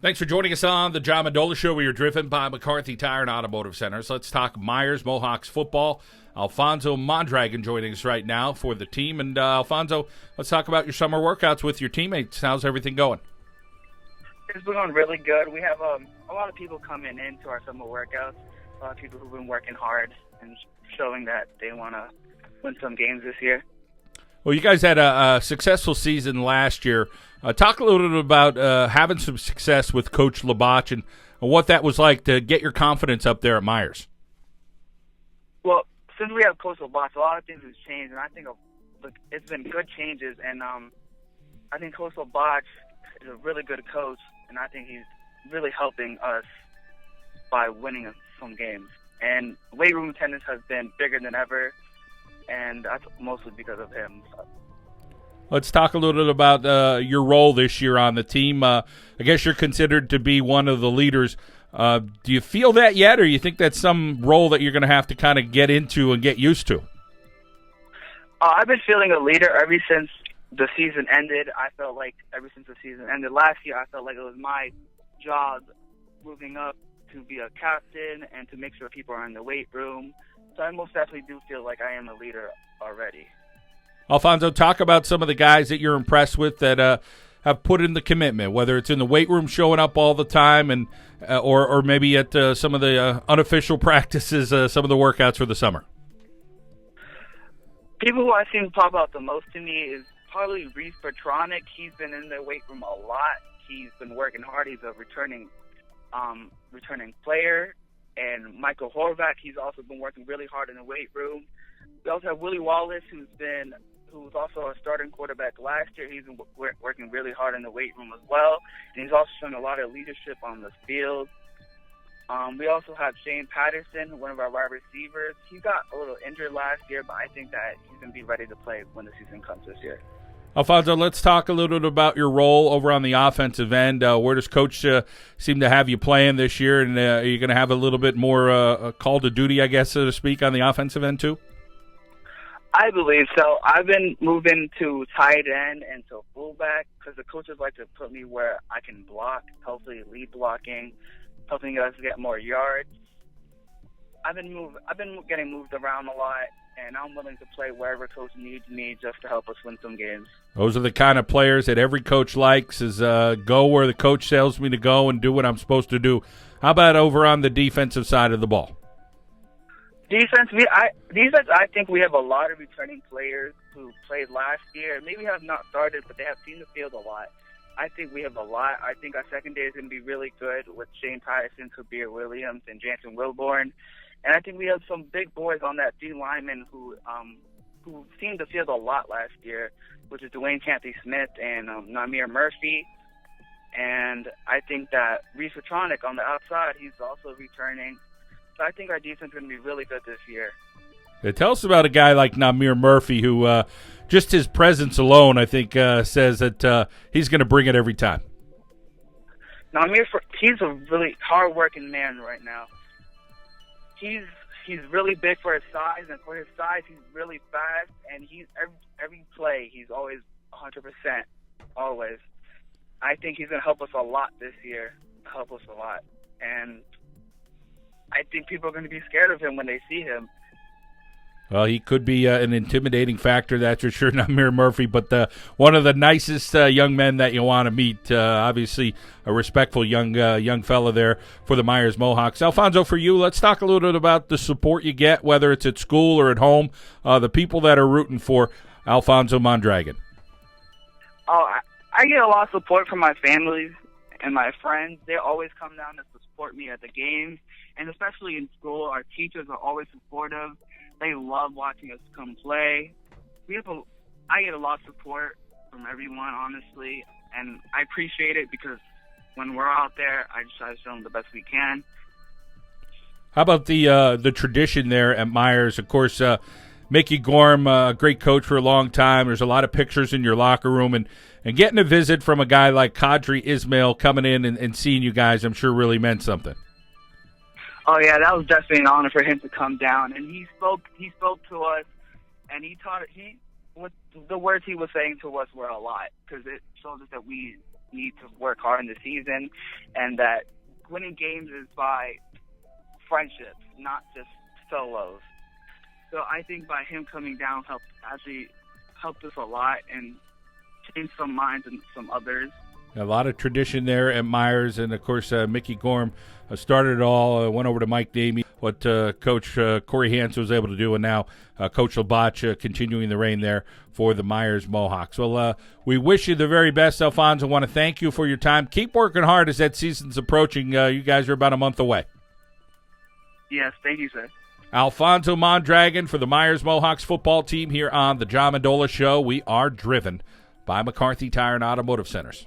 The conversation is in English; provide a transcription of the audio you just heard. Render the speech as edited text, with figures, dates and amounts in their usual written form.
Thanks for joining us on the John Mendola Show. We are driven by McCarthy Tire and Automotive Centers. Let's talk Meyers Mohawks football. Alfonso Mondragon joining us right now for the team. And Alfonso, let's talk about your summer workouts with your teammates. How's everything going? It's been going really good. We have a lot of people coming into our summer workouts. A lot of people who've been working hard and showing that they want to win some games this year. Well, you guys had a successful season last year. Talk a little bit about having some success with Coach Labaton and what that was like to get your confidence up there at Meyers. Well, since we have Coach Labaton, a lot of things have changed, and I think it's been good changes. And I think Coach Labaton is a really good coach, and I think he's really helping us by winning some games. And weight room attendance has been bigger than ever, and that's mostly because of him. Let's talk a little bit about your role this year on the team. I guess you're considered to be one of the leaders. Do you feel that yet, or you think that's some role that you're going to have to kind of get into and get used to? I've been feeling a leader ever since the season ended. I felt like ever since the season ended last year, I felt like it was my job moving up to be a captain and to make sure people are in the weight room. So I most definitely do feel like I am a leader already. Alfonso, talk about some of the guys that you're impressed with that have put in the commitment, whether it's in the weight room showing up all the time and or maybe at some of the unofficial practices, some of the workouts for the summer. People who I've seen pop out the most to me is probably Reese Petronic. He's been in the weight room a lot. He's been working hard. He's a returning player. And Michael Horvath, he's also been working really hard in the weight room. We also have Willie Wallace, who's also a starting quarterback last year. He's been working really hard in the weight room as well, and he's also shown a lot of leadership on the field. We also have Shane Patterson, one of our wide receivers. He got a little injured last year, but I think that he's going to be ready to play when the season comes this year. Alfonso, let's talk a little bit about your role over on the offensive end. Where does Coach seem to have you playing this year, and are you going to have a little bit more call to duty, I guess, so to speak, on the offensive end too? I believe so. I've been moving to tight end and to fullback because the coaches like to put me where I can block, hopefully lead blocking, helping us get more yards. I've been getting moved around a lot, and I'm willing to play wherever coach needs me just to help us win some games. Those are the kind of players that every coach likes is go where the coach tells me to go and do what I'm supposed to do. How about over on the defensive side of the ball? Defense, I think we have a lot of returning players who played last year. Maybe have not started, but they have seen the field a lot. I think we have a lot. I think our secondary is going to be really good with Shane Patterson, Kabir Williams, and Jansen Wilborn. And I think we have some big boys on that D lineman who seemed the field a lot last year, which is Dwayne Canty-Smith and Meyers Murphy. And I think that Reese Petronic on the outside, he's also returning. So I think our defense is going to be really good this year. Tell us about a guy like Meyers Murphy who just his presence alone, I think, says that he's going to bring it every time. Meyers, he's a really hard-working man right now. He's really big for his size, and for his size, he's really fast, and every play, he's always 100%, always. I think he's going to help us a lot this year, and I think people are going to be scared of him when they see him. Well, he could be an intimidating factor, that's for sure, Meyers Murphy, but one of the nicest young men that you want to meet. Obviously, a respectful young fella there for the Meyers Mohawks. Alfonso, for you, let's talk a little bit about the support you get, whether it's at school or at home, the people that are rooting for Alfonso Mondragon. Oh, I get a lot of support from my family and my friends. They always come down to support me at the games, and especially in school, our teachers are always supportive. They love watching us come play. I get a lot of support from everyone, honestly, and I appreciate it because when we're out there, I just try to show them the best we can. How about the tradition there at Meyers? Of course, Mickey Gorm, a great coach for a long time. There's a lot of pictures in your locker room, and getting a visit from a guy like Kadri Ismail coming in and seeing you guys, I'm sure really meant something. Oh yeah, that was definitely an honor for him to come down, and he spoke to us, and the words he was saying to us were a lot, because it shows us that we need to work hard in the season, and that winning games is by friendships, not just solos. So I think by him coming down helped us a lot and changed some minds and some others. A lot of tradition there at Meyers, and of course Mickey Gorm started it all, went over to Mike Damey, what Coach Corey Hans was able to do, and now Coach Labaton continuing the reign there for the Meyers Mohawks. Well, we wish you the very best, Alfonso. I want to thank you for your time. Keep working hard as that season's approaching. You guys are about a month away. Yes, thank you, sir. Alfonso Mondragon for the Meyers Mohawks football team here on the John Mendola Show. We are driven by McCarthy Tire and Automotive Centers.